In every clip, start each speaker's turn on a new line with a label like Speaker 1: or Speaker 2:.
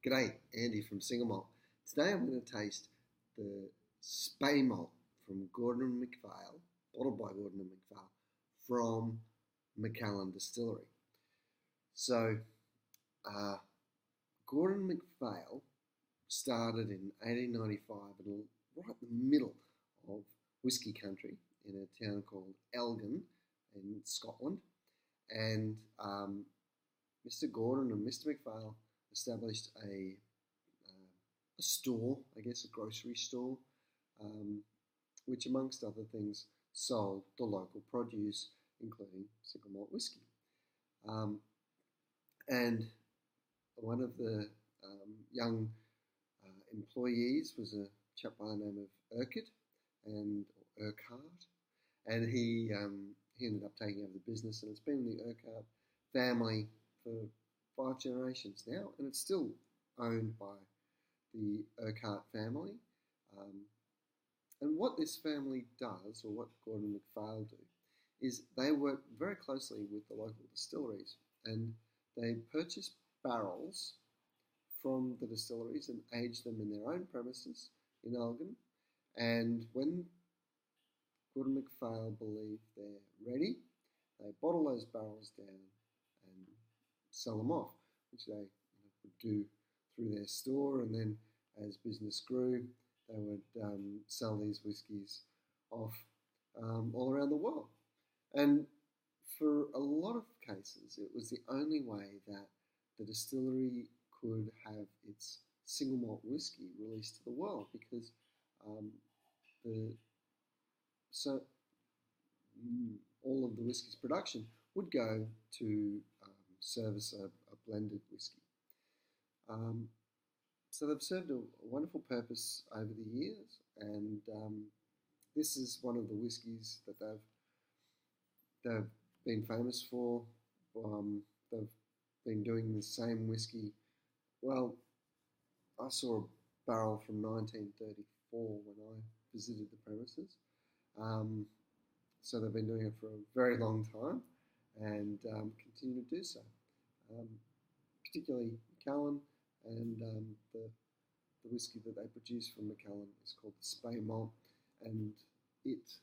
Speaker 1: G'day, Andy from Speymalt. Today I'm going to taste the Speymalt from Gordon and MacPahil, bottled by Gordon and MacPahil, from Macallan Distillery. So, Gordon and MacPahil started in 1895 and right in the middle of whisky country in a town called Elgin in Scotland. And Mr. Gordon and Mr. MacPahil established a store, I guess a grocery store, which amongst other things sold the local produce, including single malt whiskey. And one of the young employees was a chap by the name of Urquhart, and he ended up taking over the business, and it's been in the Urquhart family for 5 generations now, and it's still owned by the Urquhart family. And what this family does, or what Gordon and MacPahil do, is they work very closely with the local distilleries, and they purchase barrels from the distilleries and age them in their own premises in Elgin. And when Gordon and MacPahil believe they're ready, they bottle those barrels down and sell them off, which they would do through their store, and then as business grew, they would sell these whiskies off all around the world. And for a lot of cases, it was the only way that the distillery could have its single malt whiskey released to the world, because all of the whiskey's production would go to service a blended whiskey. So they've served a wonderful purpose over the years, and this is one of the whiskies that they've been famous for. They've been doing the same whiskey. Well, I saw a barrel from 1934 when I visited the premises. So they've been doing it for a very long time, and continue to do so. Particularly Macallan, and the whiskey that they produce from Macallan is called the Speymalt, and it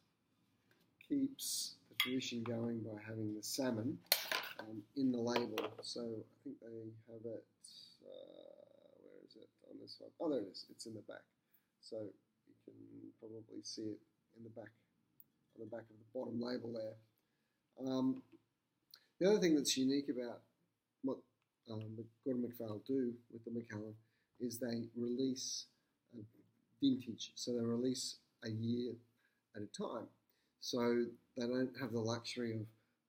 Speaker 1: keeps the tradition going by having the salmon in the label. So I think they have it, where is it on this one? Oh, there it is, it's in the back. So you can probably see it in the back, on the back of the bottom label there. The other thing that's unique about what the Gordon and MacPahil do with the Macallan is they release a vintage. So they release a year at a time. So they don't have the luxury of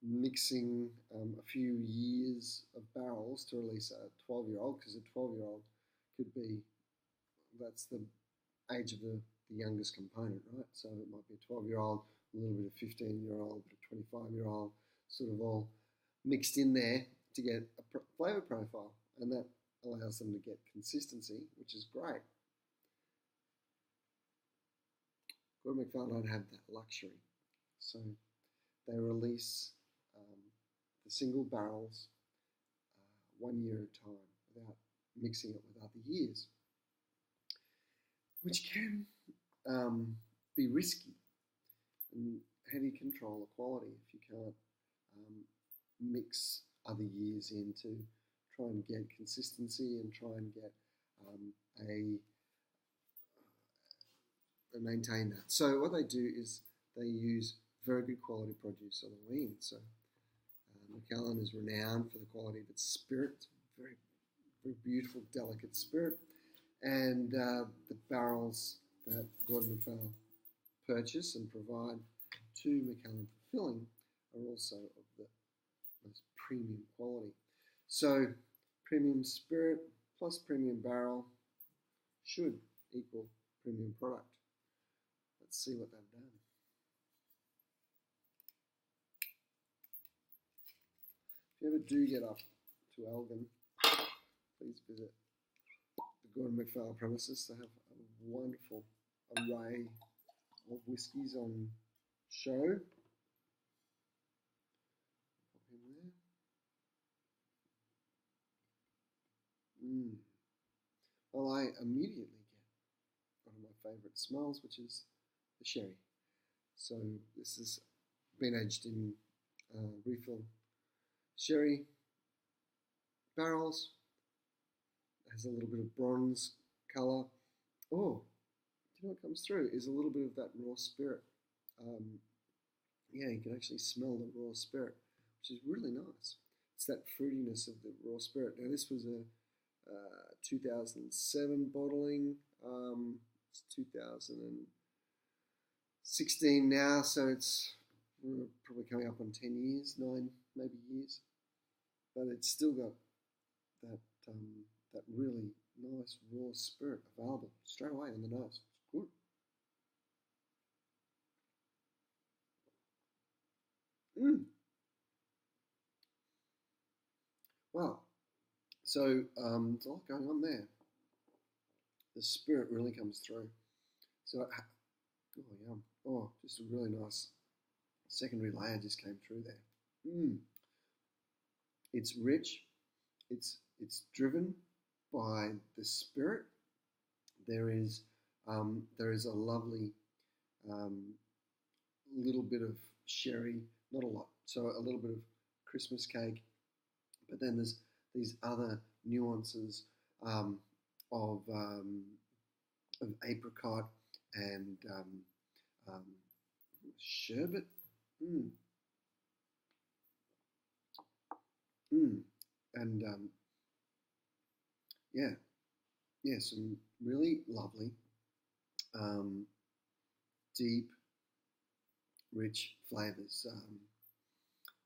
Speaker 1: mixing a few years of barrels to release a 12-year-old, because a 12-year-old could be, that's the age of the youngest component, right? So it might be a 12-year-old, a little bit of 15-year-old, a 25-year-old, sort of all mixed in there to get a flavour profile, and that allows them to get consistency, which is great. Gordon and MacPahil don't have that luxury, so they release the single barrels 1 year at a time without mixing it with other years, which can be risky. And how do you control the quality if you can't mix other years in to try and get consistency and try and get maintain that? So what they do is they use very good quality produce on the way in. So Macallan is renowned for the quality of its spirit. It's a very, very beautiful, delicate spirit. And the barrels that Gordon and MacPahil purchase and provide to Macallan for filling are also of the most premium quality. So premium spirit plus premium barrel should equal premium product. Let's see what they've done. If you ever do get up to Elgin, please visit the Gordon and MacPahil premises. They have a wonderful array of whiskies on show. Pop in there. well, I immediately get one of my favourite smells, which is the sherry. So this has been aged in refill sherry barrels. It has a little bit of bronze colour. Oh, do you know what comes through? Is a little bit of that raw spirit. Yeah, you can actually smell the raw spirit, which is really nice. It's that fruitiness of the raw spirit. Now, this was a 2007 bottling. It's 2016 now, so we're probably coming up on 10 years, 9 maybe years. But it's still got that that really nice raw spirit available straight away on the nose. It's good. Wow. So there's a lot going on there. The spirit really comes through. So, oh yum. Oh, just a really nice secondary layer just came through there. It's rich. It's driven by the spirit. There is a lovely little bit of sherry, not a lot. So a little bit of Christmas cake, but then there's these other nuances of apricot and sherbet. And yeah, some really lovely, deep, rich flavors.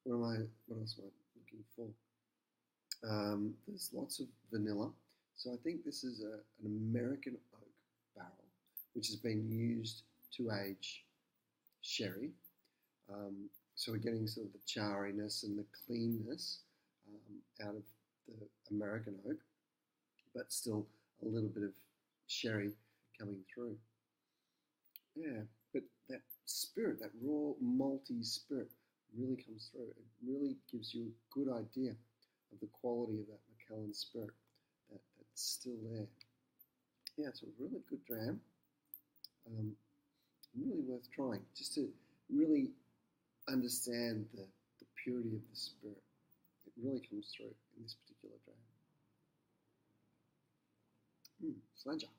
Speaker 1: What else am I looking for? There's lots of vanilla. So I think this is an American oak barrel, which has been used to age sherry. So we're getting sort of the charriness and the cleanness out of the American oak, but still a little bit of sherry coming through. Yeah, but that spirit, that raw malty spirit really comes through. It really gives you a good idea of the quality of that Macallan spirit that's still there. Yeah, it's a really good dram. Really worth trying, just to really understand the purity of the spirit. It really comes through in this particular dram. Slanger.